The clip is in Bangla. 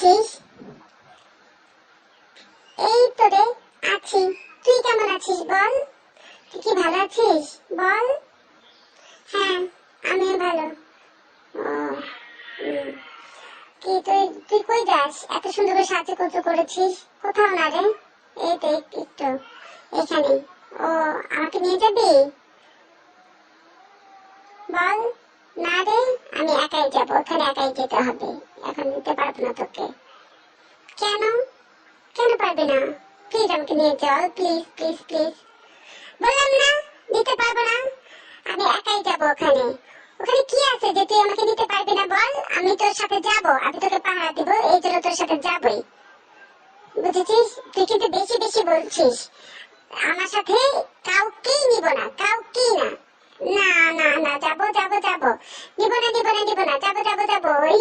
আছিস? এই তো রে, আছি। তুই কেমন আছিস বল? তুই কি ভালো আছিস বল? হ্যাঁ, আমিও ভালো। ও, উম, কি তুই তুই কই যাস? এত সুন্দর করে সাজুগুজু করেছিস। কোথাও না রে, এই তো একটু এখানে। ও, আমাকে নিয়ে যাবি বল? না রে, আমি একাই যাবো, ওখানে একাই যেতে হবে। এখন নিতে পারবো না তোকে। কেন? কেন পারবি না? প্লিজ আমাকে নিয়ে চল, প্লিজ প্লিজ প্লিজ। বললাম না, নিতে পারবো না। আমি একাই যাবো ওখানে। ওখানে কি আছে যে তুই আমাকে নিতে পারবি না বল? আমি তোর সাথে যাবো, আমি তোকে পাহারা দিব, এই জন্য তোর সাথে যাবোই। বুঝেছিস? তুই কিন্তু বেশি বেশি বলছিস। আমার সাথে কাউকেই নিব না, কাউকেই না। না না না, যাবো যাবো যাবো। নিব না নিব না নিব না, যাবো যাবো যাবো। ওই